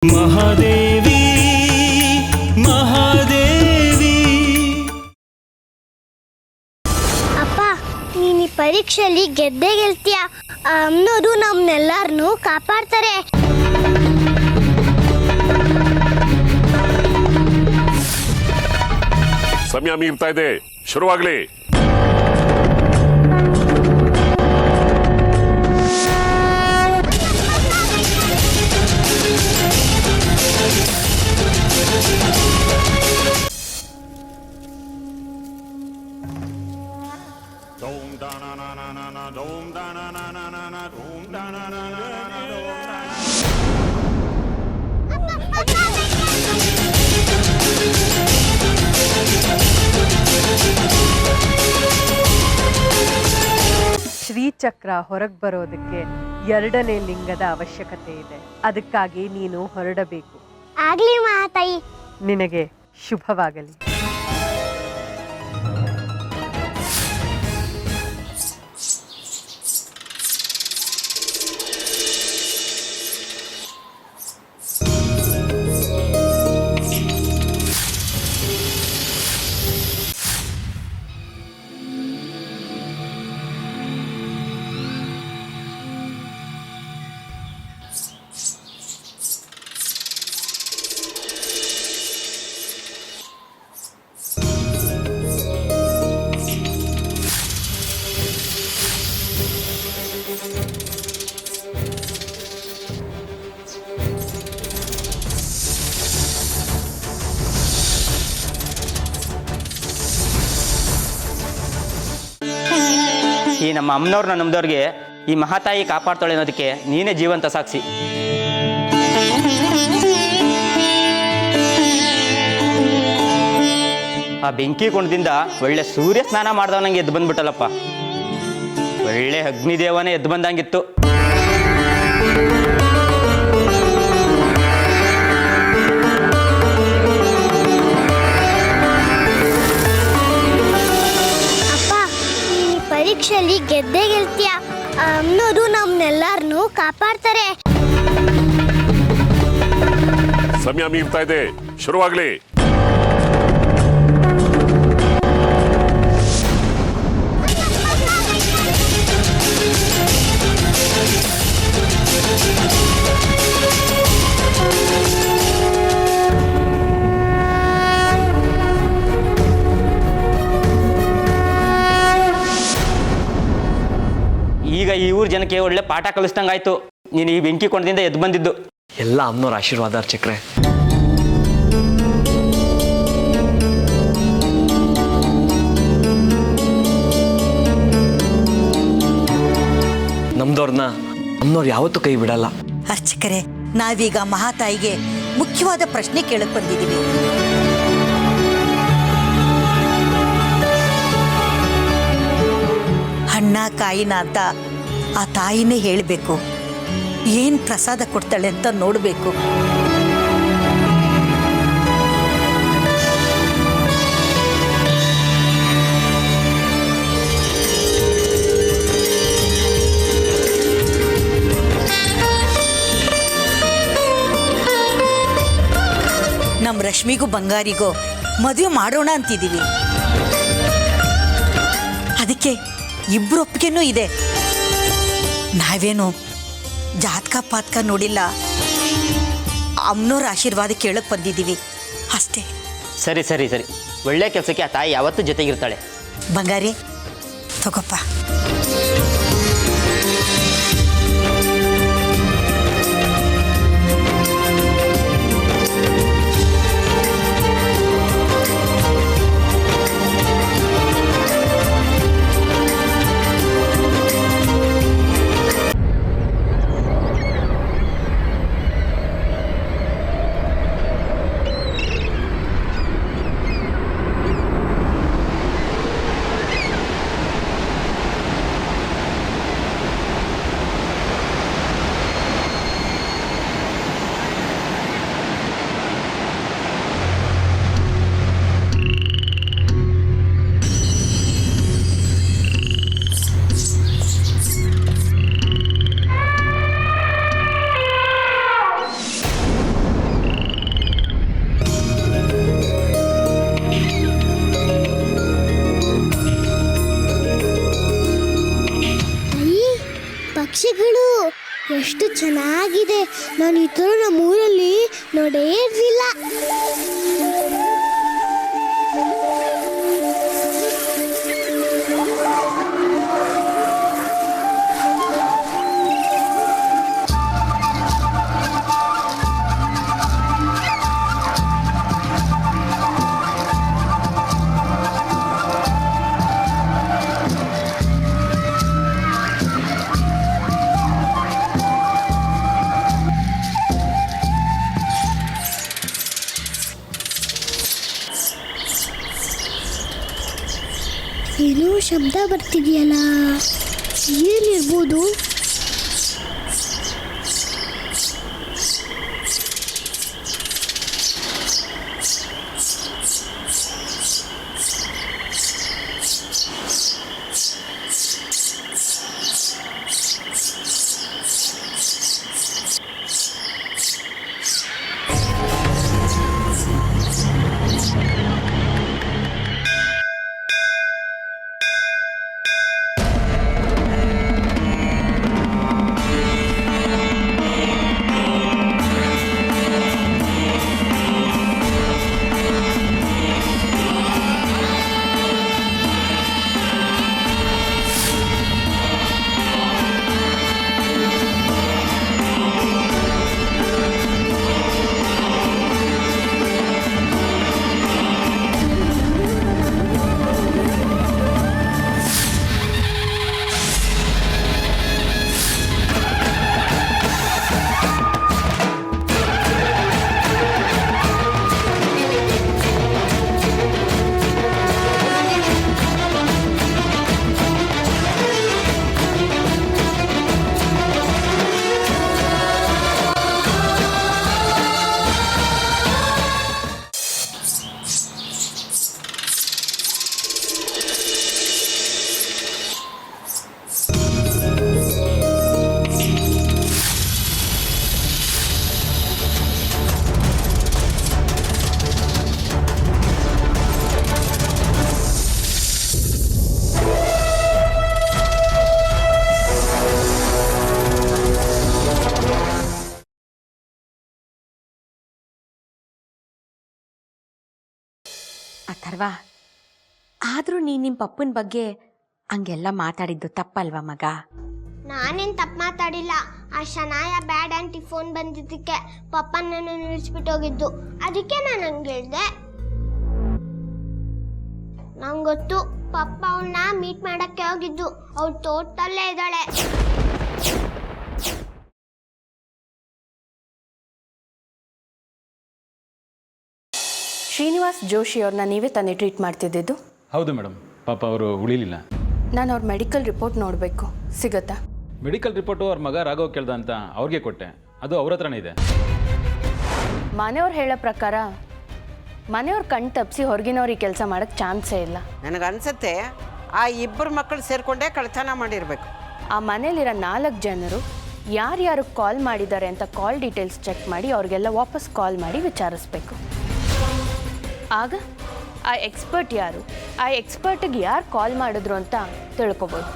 ಮಹಾದೇವಿ ಮಹಾದೇವಿ. ಅಪ್ಪ, ನೀನು ಈ ಪರೀಕ್ಷೆಯಲ್ಲಿ ಗೆದ್ದೇ ಗೆಲ್ತೀಯ. ಅನ್ನೋದು ನಮ್ಮನ್ನೆಲ್ಲರನ್ನೂ ಕಾಪಾಡ್ತಾರೆ. ಸಮಯ ಮೀರ್ತಾ ಇದೆ, ಶುರುವಾಗ್ಲಿ. ಶ್ರೀಚಕ್ರ ಹೊರಗೆ ಬರೋದಕ್ಕೆ 2ನೇ ಲಿಂಗದ ಅವಶ್ಯಕತೆ ಇದೆ. ಅದಕ್ಕಾಗಿ ನೀನು ಹೊರಡಬೇಕು. ಆಗ್ಲಿ ಮಹಾತಾಯಿ. ನಿನಗೆ ಶುಭವಾಗಲಿ. ಈ ನಮ್ಮ ಅಮ್ಮನವ್ರನ್ನ ನಮ್ದವ್ರಿಗೆ ಈ ಮಹಾತಾಯಿ ಕಾಪಾಡ್ತಾಳೆ ಅನ್ನೋದಕ್ಕೆ ನೀನೇ ಜೀವಂತ ಸಾಕ್ಷಿ. ಆ ಬೆಂಕಿ ಕುಂಡದಿಂದ ಒಳ್ಳೆ ಸೂರ್ಯ ಸ್ನಾನ ಮಾಡ್ದವನಂಗೆ ಎದ್ದು ಬಂದ್ಬಿಟ್ಟಲ್ಲಪ್ಪ. ಒಳ್ಳೆ ಅಗ್ನಿದೇವನೇ ಎದ್ದು ಬಂದಂಗಿತ್ತು. ಪರೀಕ್ಷೆಯಲ್ಲಿ ಗೆದ್ದೇ ಗೆಲ್ತೀಯ. ಅನ್ನೋದು ನಮ್ಮನ್ನೆಲ್ಲರನ್ನೂ ಕಾಪಾಡ್ತಾರೆ. ಸಮಯ ಮೀರ್ತಾ ಇದೆ, ಶುರುವಾಗ್ಲಿ. ಈಗ ಈ ಊರ ಜನಕ್ಕೆ ಒಳ್ಳೆ ಪಾಠ ಕಲಿಸ್ದಂಗಾಯ್ತು ನೀನು ಈ ಬೆಂಕಿ ಕೊಂಡದಿಂದ ಎದ್ದು ಬಂದಿದ್ದು. ಎಲ್ಲ ಅಮ್ಮನವ್ರ ಆಶೀರ್ವಾದ ಚಕ್ರೆ. ನಮ್ದವ್ರನ್ನ ಅಮ್ಮನವ್ರು ಯಾವತ್ತೂ ಕೈ ಬಿಡಲ್ಲ. ಅರ್ಚಕರೇ, ನಾವೀಗ ಮಹಾತಾಯಿಗೆ ಮುಖ್ಯವಾದ ಪ್ರಶ್ನೆ ಕೇಳಕ್ ಬಂದಿದ್ದೀವಿ. ಹಣ್ಣ ಕಾಯಿನ ಅಂತ ಆ ತಾಯಿನೇ ಹೇಳಬೇಕು. ಏನ್ ಪ್ರಸಾದ ಕೊಡ್ತಾಳೆ ಅಂತ ನೋಡಬೇಕು. ನಮ್ಮ ರಶ್ಮಿಗೂ ಬಂಗಾರಿಗೂ ಮದುವೆ ಮಾಡೋಣ ಅಂತಿದ್ದೀವಿ. ಅದಕ್ಕೆ ಇಬ್ರು ಒಪ್ಪಿಗೆನೂ ಇದೆ. ನಾವೇನು ಜಾತಕ ಪಾತಕ ನೋಡಿಲ್ಲ, ಅಮ್ಮನವ್ರ ಆಶೀರ್ವಾದ ಕೇಳಕ್ ಬಂದಿದ್ದೀವಿ ಅಷ್ಟೇ. ಸರಿ ಸರಿ ಸರಿ, ಒಳ್ಳೆ ಕೆಲಸಕ್ಕೆ ಆ ತಾಯಿ ಯಾವತ್ತೂ ಜೊತೆಗಿರ್ತಾಳೆ. ಬಂಗಾರಿ ತಗೋಪ್ಪ. ಎಷ್ಟು ಚೆನ್ನಾಗಿದೆ. ನಾನು ಈ ಥರ ನಮ್ಮೂರಲ್ಲಿ ನೋಡೇ ಇರಲಿಲ್ಲ. ಏನೋ ಶಬ್ದ ಬರ್ತಿದೆಯಲ್ಲ, ಏನಿರ್ಬೋದು? ಅಥರ್ವ, ಆದರೂ ನೀನು ನಿಮ್ಮ ಪಪ್ಪನ ಬಗ್ಗೆ ಹಂಗೆಲ್ಲ ಮಾತಾಡಿದ್ದು ತಪ್ಪಲ್ವಾ ಮಗ? ನಾನೇನು ತಪ್ಪು ಮಾತಾಡಿಲ್ಲ. ಆ ಶನಾಯ ಬ್ಯಾಡ್ ಆಂಟಿ ಫೋನ್ ಬಂದಿದ್ದಕ್ಕೆ ಪಪ್ಪನನ್ನು ನಿಲ್ಲಿಸ್ಬಿಟ್ಟು ಹೋಗಿದ್ದು. ಅದಕ್ಕೆ ನಾನು ಹಂಗೆ ಹೇಳಿದೆ. ನಂಗೆ ಗೊತ್ತು, ಪಪ್ಪ ಅವಳನ್ನ ಮೀಟ್ ಮಾಡೋಕ್ಕೆ ಹೋಗಿದ್ದು. ಅವಳು ತೋಟದಲ್ಲೇ ಇದ್ದಾಳೆ. ಶ್ರೀನಿವಾಸ್ ಜೋಶಿ ಅವ್ರನ್ನ ನೀವೇ ತಾನೇ ಟ್ರೀಟ್ ಮಾಡ್ತಿದ್ದಿದ್ದು? ಹೌದು ಮೇಡಮ್, ಪಾಪ ಅವರು ಉಳಿಲಿಲ್ಲ. ನಾನು ಅವ್ರ ಮೆಡಿಕಲ್ ರಿಪೋರ್ಟ್ ನೋಡಬೇಕು, ಸಿಗುತ್ತಾ? ಮೆಡಿಕಲ್ ರಿಪೋರ್ಟು ಅವ್ರ ಮಗ ರಾಘವ್ ಕೇಳ್ದ ಅಂತ ಅವ್ರಿಗೆ ಕೊಟ್ಟೆ, ಅದು ಅವ್ರ ಹತ್ರನೇ ಇದೆ. ಮನೆಯವ್ರು ಹೇಳೋ ಪ್ರಕಾರ ಮನೆಯವ್ರು ಕಣ್ ತಪ್ಪಿಸಿ ಹೊರಗಿನವ್ರಿಗೆ ಕೆಲಸ ಮಾಡೋಕ್ಕೆ ಚಾನ್ಸೇ ಇಲ್ಲ. ನನಗನ್ಸುತ್ತೆ ಆ ಇಬ್ಬರು ಮಕ್ಕಳು ಸೇರಿಕೊಂಡೇ ಕಳ್ತನ ಮಾಡಿರಬೇಕು. ಆ ಮನೇಲಿರೋ 4 ಜನರು ಯಾರ್ಯಾರು ಕಾಲ್ ಮಾಡಿದ್ದಾರೆ ಅಂತ ಕಾಲ್ ಡೀಟೇಲ್ಸ್ ಚೆಕ್ ಮಾಡಿ ಅವ್ರಿಗೆಲ್ಲ ವಾಪಸ್ ಕಾಲ್ ಮಾಡಿ ವಿಚಾರಿಸ್ಬೇಕು. ಆಗ ಆ ಎಕ್ಸ್ಪರ್ಟ್ ಯಾರು, ಆ ಎಕ್ಸ್ಪರ್ಟಿಗೆ ಯಾರು ಕಾಲ್ ಮಾಡಿದ್ರು ಅಂತ ತಿಳ್ಕೊಬೋದು.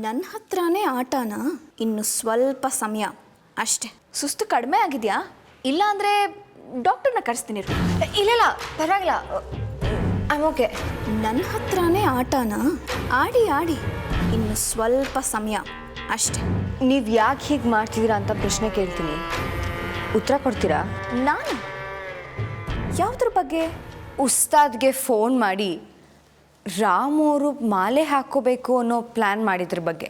ನನ್ನ ಹತ್ರನೇ ಆಟನ ಇನ್ನು ಸ್ವಲ್ಪ ಸಮಯ ಅಷ್ಟೆ. ಸುಸ್ತು ಕಡಿಮೆ ಆಗಿದೆಯಾ? ಇಲ್ಲ ಅಂದರೆ ಡಾಕ್ಟರ್ನ ಕರೆಸ್ತೀನಿ. ಇಲ್ಲ ಪರವಾಗಿಲ್ಲ, ಐ ಓಕೆ. ನನ್ನ ಹತ್ರನೇ ಆಟನ ಆಡಿ ಆಡಿ ಇನ್ನು ಸ್ವಲ್ಪ ಸಮಯ ಅಷ್ಟೆ. ನೀವು ಯಾಕೆ ಹೀಗೆ ಮಾಡ್ತಿದ್ದೀರಾ ಅಂತ ಪ್ರಶ್ನೆ ಕೇಳ್ತೀನಿ, ಉತ್ತರ ಕೊಡ್ತೀರಾ? ನಾನು ಯಾವುದ್ರ ಬಗ್ಗೆ? ಉಸ್ತಾದ್ಗೆ ಫೋನ್ ಮಾಡಿ ರಾಮ್ ಅವರು ಮಾಲೆ ಹಾಕೋಬೇಕು ಅನ್ನೋ ಪ್ಲ್ಯಾನ್ ಮಾಡಿದ್ರ ಬಗ್ಗೆ.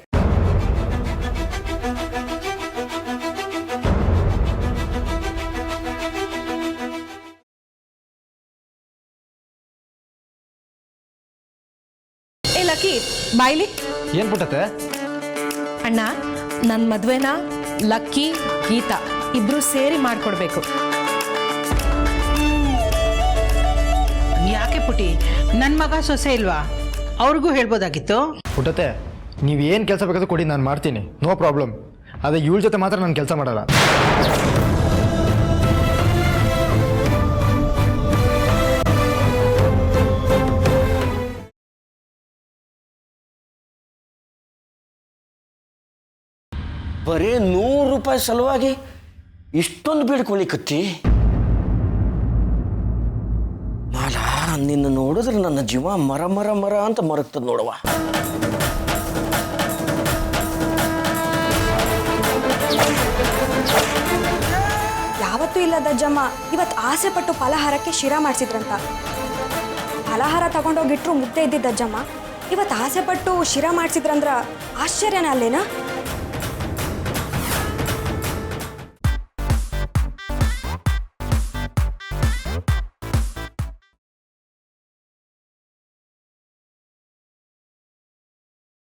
ಲಕ್ಕಿ ಬಾಯ್ಲಿ. ಏನು ಪುಟ್ಟತ್ತೆ? ಅಣ್ಣ, ನನ್ನ ಮದುವೆನ ಲಕ್ಕಿ ಗೀತಾ ಇಬ್ರು ಸೇರಿ ಮಾಡ್ಕೊಡ್ಬೇಕು. ಯಾಕೆ ಪುಟಿ, ನನ್ನ ಮಗ ಸೊಸೆ ಇಲ್ವಾ? ಅವ್ರಿಗೂ ಹೇಳ್ಬೋದಾಗಿತ್ತು. ಪುಟ್ಟತ್ತೆ, ನೀವು ಏನು ಕೆಲಸ ಬೇಕಾದ್ರೂ ಕೊಡಿ, ನಾನು ಮಾಡ್ತೀನಿ, ನೋ ಪ್ರಾಬ್ಲಮ್. ಅದೇ ಇವಳ ಜೊತೆ ಮಾತ್ರ ನಾನು ಕೆಲಸ ಮಾಡಲ್ಲ. ಬರೀ 100 ರೂಪಾಯಿ ಸಲುವಾಗಿ ಇಷ್ಟೊಂದು ಬೇಡ್ಕೊಳಿಕತ್ತಿ? ಮಾಲ, ನಿನ್ನ ನೋಡಿದ್ರೆ ನನ್ನ ಜೀವ ಮರ ಮರ ಮರ ಅಂತ ಮರಗ್ತದ ನೋಡವ. ಯಾವತ್ತೂ ಇಲ್ಲ ದಜ್ಜಮ್ಮ, ಇವತ್ತು ಆಸೆ ಪಟ್ಟು ಫಲಹಾರಕ್ಕೆ ಶಿರಾ ಮಾಡಿಸಿದ್ರಂತ. ಫಲಹಾರ ತಗೊಂಡೋಗಿಟ್ರು ಮುದ್ದೆ ಇದ್ದಿದ್ದಜ್ಜಮ್ಮ, ಇವತ್ತು ಆಸೆ ಪಟ್ಟು ಶಿರಾ ಮಾಡಿಸಿದ್ರಂದ್ರ ಆಶ್ಚರ್ಯನೇ ಅಲ್ಲೇನಾ?